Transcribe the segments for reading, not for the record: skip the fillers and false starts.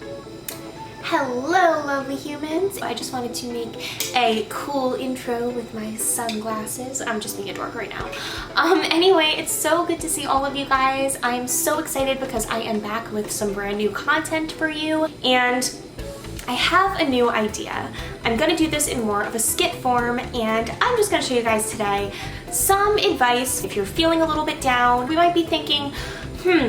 Hello, lovely humans. I just wanted to make a cool intro with my sunglasses. I'm just being a dork right now. Anyway, it's so good to see all of you guys. I am so excited because I am back with some brand new content for you, and I have a new idea. I'm gonna do this in more of a skit form, and I'm just gonna show you guys today some advice. If you're feeling a little bit down, we might be thinking,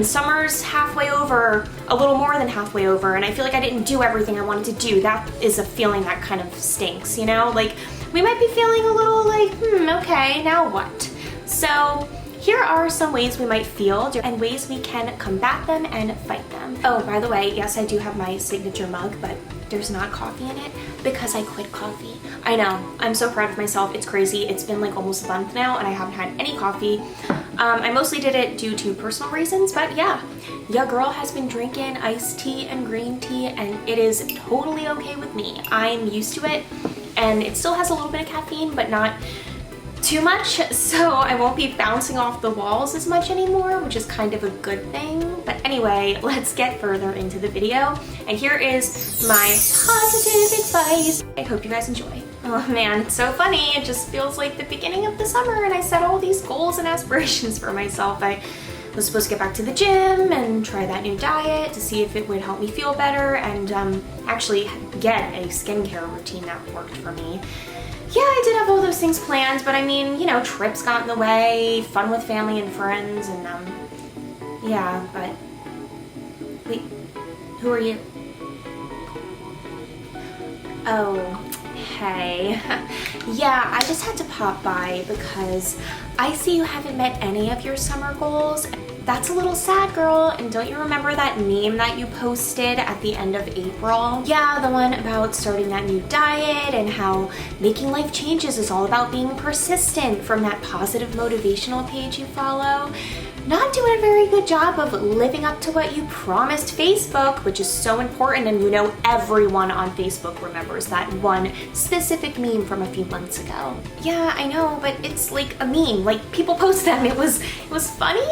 summer's halfway over, a little more than halfway over, and I feel like I didn't do everything I wanted to do. That is a feeling that kind of stinks, you know? Like, we might be feeling a little like, okay, now what? So here are some ways we might feel and ways we can combat them and fight them. Oh, by the way, yes, I do have my signature mug, but there's not coffee in it because I quit coffee. I know, I'm so proud of myself. It's crazy. It's been like almost a month now and I haven't had any coffee. I mostly did it due to personal reasons, but yeah, your girl has been drinking iced tea and green tea, and it is totally okay with me. I'm used to it, and it still has a little bit of caffeine, but not too much, so I won't be bouncing off the walls as much anymore, which is kind of a good thing. But anyway, let's get further into the video, and here is my positive advice. I hope you guys enjoy. Oh man, it's so funny. It just feels like the beginning of the summer, and I set all these goals and aspirations for myself. I was supposed to get back to the gym and try that new diet to see if it would help me feel better, and actually get a skincare routine that worked for me. Yeah, I did have all those things planned, but I mean, you know, trips got in the way, fun with family and friends, and yeah, but wait, who are you? Oh, hey. Yeah, I just had to pop by because I see you haven't met any of your summer goals. That's a little sad, girl. And don't you remember that meme that you posted at the end of April? Yeah, the one about starting that new diet and how making life changes is all about being persistent, from that positive motivational page you follow. Not doing a very good job of living up to what you promised Facebook, which is so important, and you know everyone on Facebook remembers that one specific meme from a few months ago. Yeah, I know, but it's like a meme. Like, people post them. It was funny.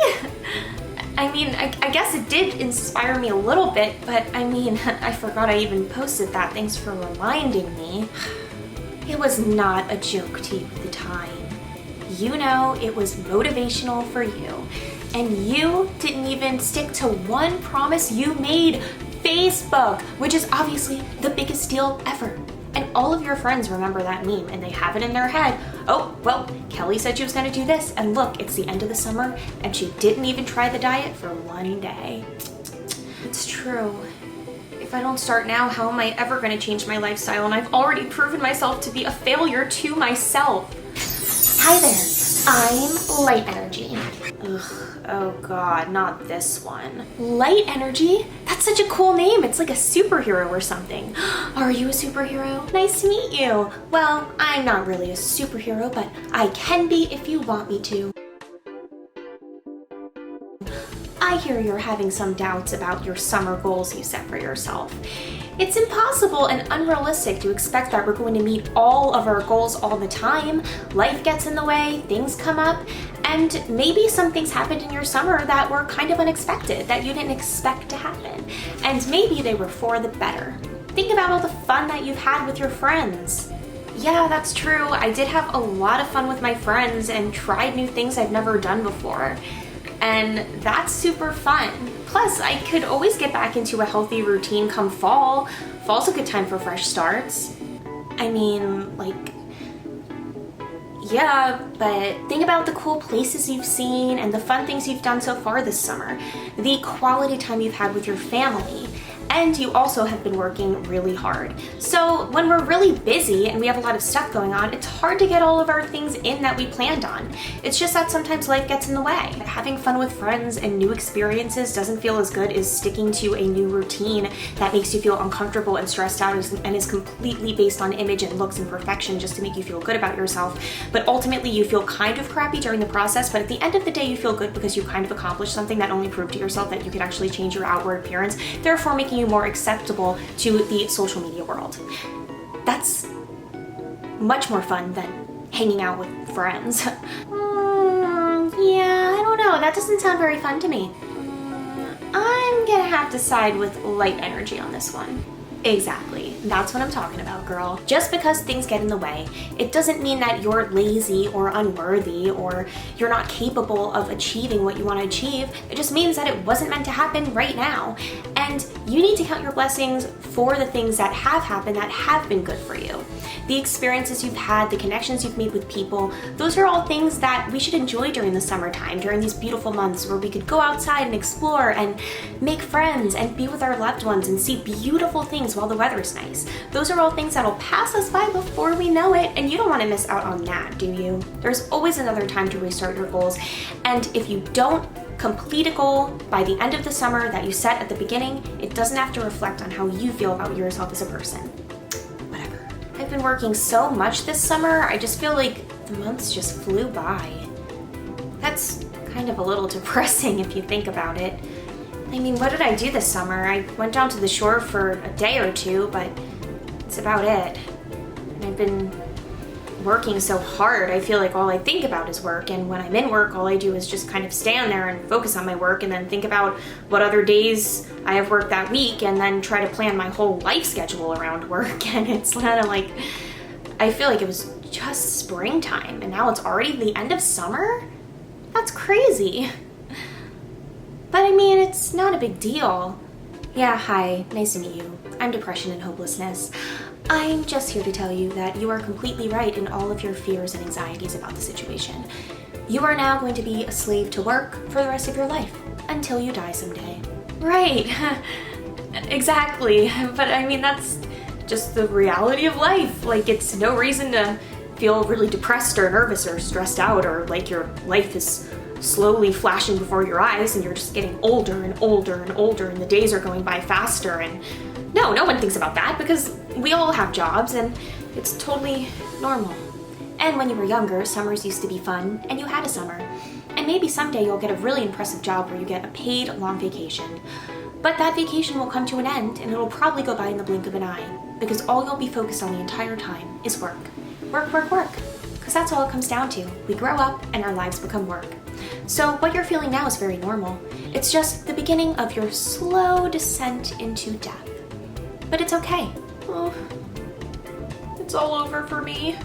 I mean, I guess it did inspire me a little bit, but I mean, I forgot I even posted that. Thanks for reminding me. It was not a joke to you at the time. You know, it was motivational for you. And you didn't even stick to one promise you made, Facebook, which is obviously the biggest deal ever. And all of your friends remember that meme, and they have it in their head. Oh, well, Kelly said she was gonna do this, and look, it's the end of the summer, and she didn't even try the diet for one day. It's true. If I don't start now, how am I ever gonna change my lifestyle? And I've already proven myself to be a failure to myself. Hi there, I'm Light Energy. Ugh, oh god, not this one. Light Energy? That's such a cool name. It's like a superhero or something. Are you a superhero? Nice to meet you. Well, I'm not really a superhero, but I can be if you want me to. I hear you're having some doubts about your summer goals you set for yourself. It's impossible and unrealistic to expect that we're going to meet all of our goals all the time. Life gets in the way, things come up, and maybe some things happened in your summer that were kind of unexpected, that you didn't expect to happen. And maybe they were for the better. Think about all the fun that you've had with your friends. Yeah, that's true. I did have a lot of fun with my friends and tried new things I've never done before. And that's super fun. Plus, I could always get back into a healthy routine come fall. Fall's a good time for fresh starts. I mean, like, yeah, but think about the cool places you've seen and the fun things you've done so far this summer. The quality time you've had with your family. And you also have been working really hard. So when we're really busy and we have a lot of stuff going on, it's hard to get all of our things in that we planned on. It's just that sometimes life gets in the way. Having fun with friends and new experiences doesn't feel as good as sticking to a new routine that makes you feel uncomfortable and stressed out and is completely based on image and looks and perfection just to make you feel good about yourself. But ultimately you feel kind of crappy during the process, but at the end of the day you feel good because you kind of accomplished something that only proved to yourself that you could actually change your outward appearance, therefore making you more acceptable to the social media world. That's much more fun than hanging out with friends. Yeah, I don't know. That doesn't sound very fun to me. I'm gonna have to side with light energy on this one. Exactly. That's what I'm talking about, girl. Just because things get in the way, it doesn't mean that you're lazy or unworthy or you're not capable of achieving what you want to achieve. It just means that it wasn't meant to happen right now. And you need to count your blessings for the things that have happened that have been good for you. The experiences you've had, the connections you've made with people, those are all things that we should enjoy during the summertime, during these beautiful months where we could go outside and explore and make friends and be with our loved ones and see beautiful things while the weather is nice. Those are all things that'll pass us by before we know it, and you don't want to miss out on that, do you? There's always another time to restart your goals, and if you don't complete a goal by the end of the summer that you set at the beginning, it doesn't have to reflect on how you feel about yourself as a person. Whatever. I've been working so much this summer, I just feel like the months just flew by. That's kind of a little depressing if you think about it. I mean, what did I do this summer? I went down to the shore for a day or two, but that's about it. And I've been working so hard, I feel like all I think about is work, and when I'm in work, all I do is just kind of stand there and focus on my work and then think about what other days I have work that week and then try to plan my whole life schedule around work, and it's kind of like, I feel like it was just springtime and now it's already the end of summer? That's crazy. But I mean, it's not a big deal. Yeah, hi, nice to meet you. I'm Depression and Hopelessness. I'm just here to tell you that you are completely right in all of your fears and anxieties about the situation. You are now going to be a slave to work for the rest of your life, until you die someday. Right, exactly. But I mean, that's just the reality of life. Like, it's no reason to feel really depressed or nervous or stressed out, or like your life is slowly flashing before your eyes and you're just getting older and older and older and the days are going by faster. And no one thinks about that because we all have jobs and it's totally normal. And when you were younger, summers used to be fun and you had a summer. And maybe someday you'll get a really impressive job where you get a paid long vacation. But that vacation will come to an end and it'll probably go by in the blink of an eye because all you'll be focused on the entire time is work. Work, work, work. Because that's all it comes down to. We grow up and our lives become work. So what you're feeling now is very normal. It's just the beginning of your slow descent into death. But it's okay. Oh, it's all over for me.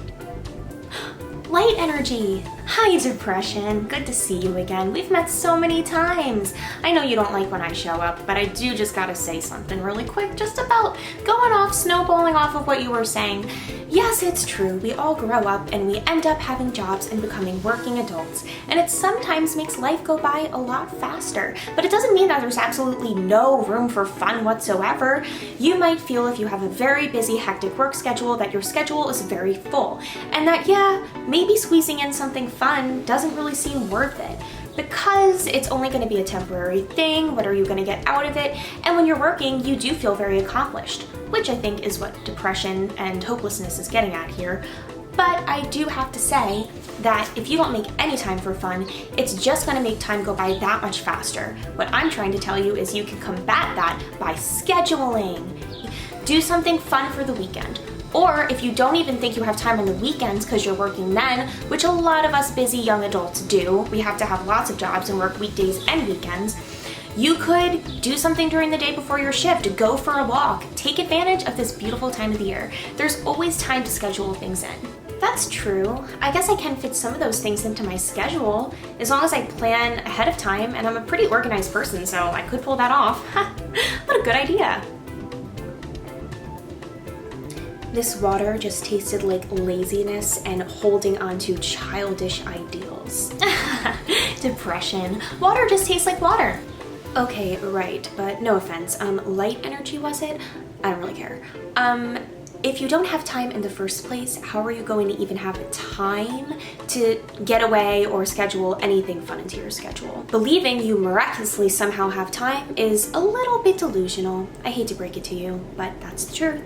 Light energy. Hi, Depression. Good to see you again. We've met so many times. I know you don't like when I show up, but I do just gotta say something really quick just about going off, snowballing off of what you were saying. Yes, it's true. We all grow up and we end up having jobs and becoming working adults. And it sometimes makes life go by a lot faster. But it doesn't mean that there's absolutely no room for fun whatsoever. You might feel if you have a very busy, hectic work schedule that your schedule is very full. And that, yeah, maybe squeezing in something fun doesn't really seem worth it. Because it's only going to be a temporary thing, what are you going to get out of it? And when you're working, you do feel very accomplished, which I think is what depression and hopelessness is getting at here. But I do have to say that if you don't make any time for fun, it's just going to make time go by that much faster. What I'm trying to tell you is you can combat that by scheduling. Do something fun for the weekend. Or if you don't even think you have time on the weekends because you're working then, which a lot of us busy young adults do, we have to have lots of jobs and work weekdays and weekends, you could do something during the day before your shift, go for a walk, take advantage of this beautiful time of the year. There's always time to schedule things in. That's true. I guess I can fit some of those things into my schedule as long as I plan ahead of time, and I'm a pretty organized person, so I could pull that off. What a good idea. This water just tasted like laziness and holding on to childish ideals. Depression. Water just tastes like water. Okay, right, but no offense. Light energy was it? I don't really care. If you don't have time in the first place, how are you going to even have time to get away or schedule anything fun into your schedule? Believing you miraculously somehow have time is a little bit delusional. I hate to break it to you, but that's the truth.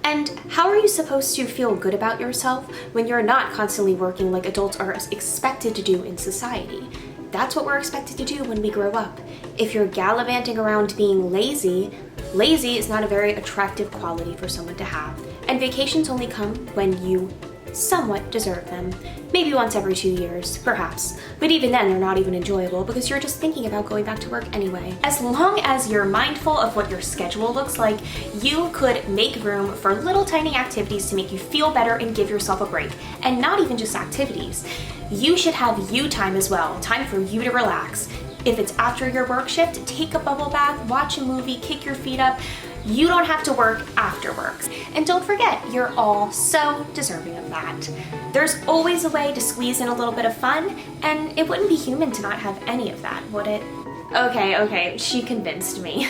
And how are you supposed to feel good about yourself when you're not constantly working like adults are expected to do in society? That's what we're expected to do when we grow up. If you're gallivanting around being lazy, lazy is not a very attractive quality for someone to have. And vacations only come when you somewhat deserve them. Maybe once every 2 years, perhaps. But even then, they're not even enjoyable because you're just thinking about going back to work anyway. As long as you're mindful of what your schedule looks like, you could make room for little tiny activities to make you feel better and give yourself a break. And not even just activities. You should have you time as well, time for you to relax. If it's after your work shift, take a bubble bath, watch a movie, kick your feet up. You don't have to work after work. And don't forget, you're all so deserving of that. There's always a way to squeeze in a little bit of fun, and it wouldn't be human to not have any of that, would it? Okay, she convinced me.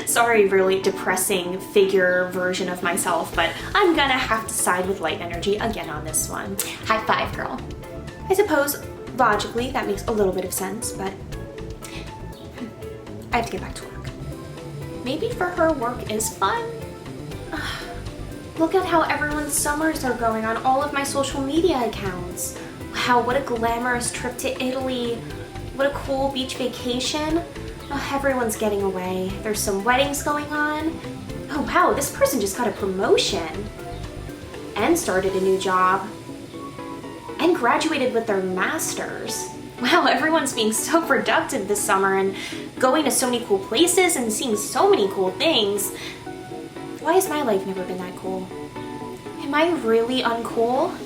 Sorry, really depressing figure version of myself, but I'm gonna have to side with light energy again on this one. High five, girl. I suppose, logically, that makes a little bit of sense, but I have to get back to work. Maybe for her, work is fun. Look at how everyone's summers are going on all of my social media accounts. Wow, what a glamorous trip to Italy. What a cool beach vacation. Oh, everyone's getting away. There's some weddings going on. Oh wow, this person just got a promotion and started a new job and graduated with their master's. Wow, everyone's being so productive this summer and going to so many cool places and seeing so many cool things. Why has my life never been that cool? Am I really uncool?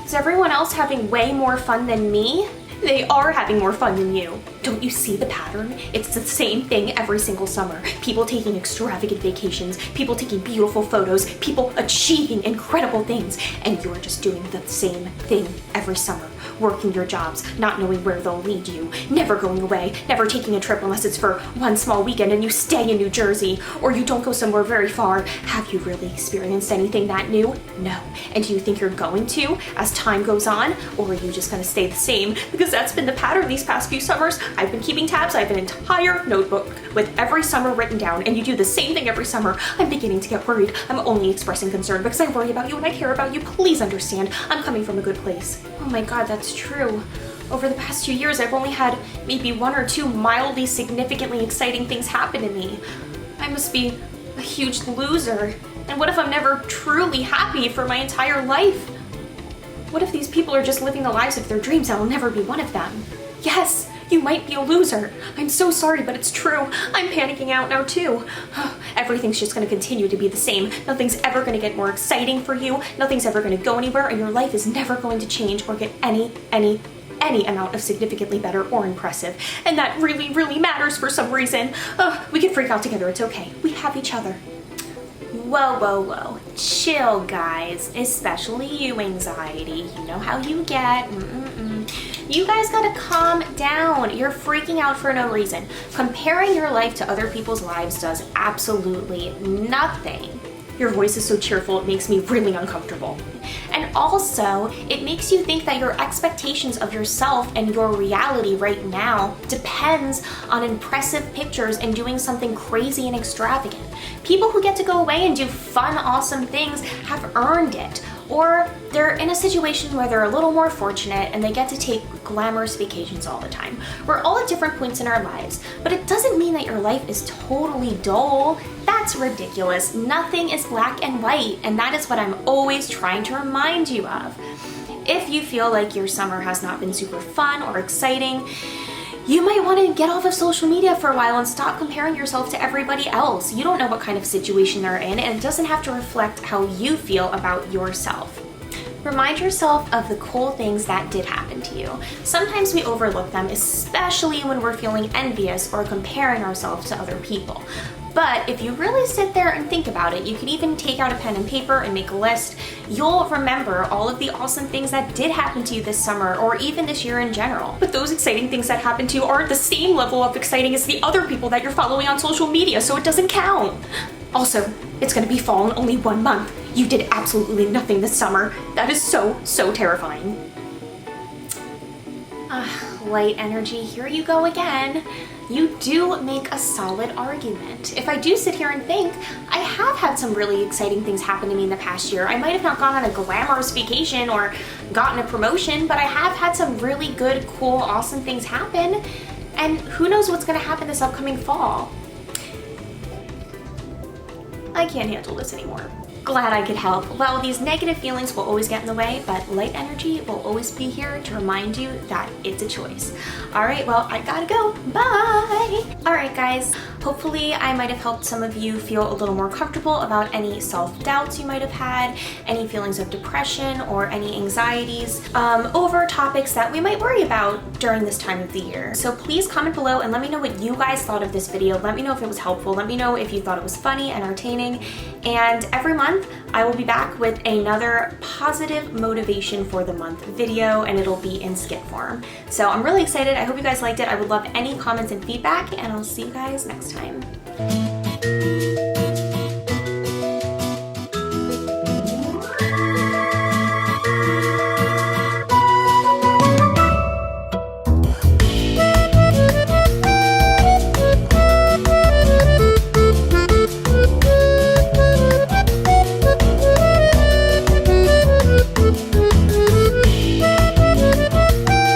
Is everyone else having way more fun than me? They are having more fun than you. Don't you see the pattern? It's the same thing every single summer. People taking extravagant vacations, people taking beautiful photos, people achieving incredible things, and you're just doing the same thing every summer. Working your jobs, not knowing where they'll lead you, never going away, never taking a trip unless it's for one small weekend and you stay in New Jersey, or you don't go somewhere very far. Have you really experienced anything that new? No. And do you think you're going to as time goes on, or are you just gonna stay the same? Because that's been the pattern these past few summers. I've been keeping tabs. I have an entire notebook with every summer written down, and you do the same thing every summer. I'm beginning to get worried. I'm only expressing concern because I worry about you and I care about you. Please understand. I'm coming from a good place. Oh my God, that's true. Over the past 2 years, I've only had maybe 1 or 2 mildly significantly exciting things happen to me. I must be a huge loser. And what if I'm never truly happy for my entire life? What if these people are just living the lives of their dreams and I'll never be one of them? Yes, you might be a loser. I'm so sorry, but it's true. I'm panicking out now too. Everything's just gonna continue to be the same. Nothing's ever gonna get more exciting for you. Nothing's ever gonna go anywhere, and your life is never going to change or get any amount of significantly better or impressive. And that really, really matters for some reason. We can freak out together, it's okay. We have each other. Whoa. Chill, guys. Especially you, anxiety. You know how you get. You guys gotta calm down. You're freaking out for no reason. Comparing your life to other people's lives does absolutely nothing. Your voice is so cheerful, it makes me really uncomfortable. And also, it makes you think that your expectations of yourself and your reality right now depends on impressive pictures and doing something crazy and extravagant. People who get to go away and do fun, awesome things have earned it. Or they're in a situation where they're a little more fortunate and they get to take glamorous vacations all the time. We're all at different points in our lives, but it doesn't mean that your life is totally dull. That's ridiculous. Nothing is black and white, and that is what I'm always trying to remind you of. If you feel like your summer has not been super fun or exciting, you might want to get off of social media for a while and stop comparing yourself to everybody else. You don't know what kind of situation they're in, and it doesn't have to reflect how you feel about yourself. Remind yourself of the cool things that did happen to you. Sometimes we overlook them, especially when we're feeling envious or comparing ourselves to other people. But if you really sit there and think about it, you can even take out a pen and paper and make a list. You'll remember all of the awesome things that did happen to you this summer or even this year in general. But those exciting things that happened to you aren't the same level of exciting as the other people that you're following on social media, so it doesn't count. Also, it's gonna be fall in only 1 month. You did absolutely nothing this summer. That is so terrifying. Light energy, here you go again. You do make a solid argument. If I do sit here and think, I have had some really exciting things happen to me in the past year. I might have not gone on a glamorous vacation or gotten a promotion, but I have had some really good, cool, awesome things happen. And who knows what's gonna happen this upcoming fall. I can't handle this anymore. Glad I could help. Well, these negative feelings will always get in the way, but light energy will always be here to remind you that it's a choice. All right, well, I gotta go. Bye. All right, guys. Hopefully I might have helped some of you feel a little more comfortable about any self-doubts you might have had, any feelings of depression or any anxieties over topics that we might worry about during this time of the year. So please comment below and let me know what you guys thought of this video. Let me know if it was helpful. Let me know if you thought it was funny and entertaining. And every month I will be back with another positive motivation for the month video, and it'll be in skit form. So I'm really excited. I hope you guys liked it. I would love any comments and feedback, and I'll see you guys next time.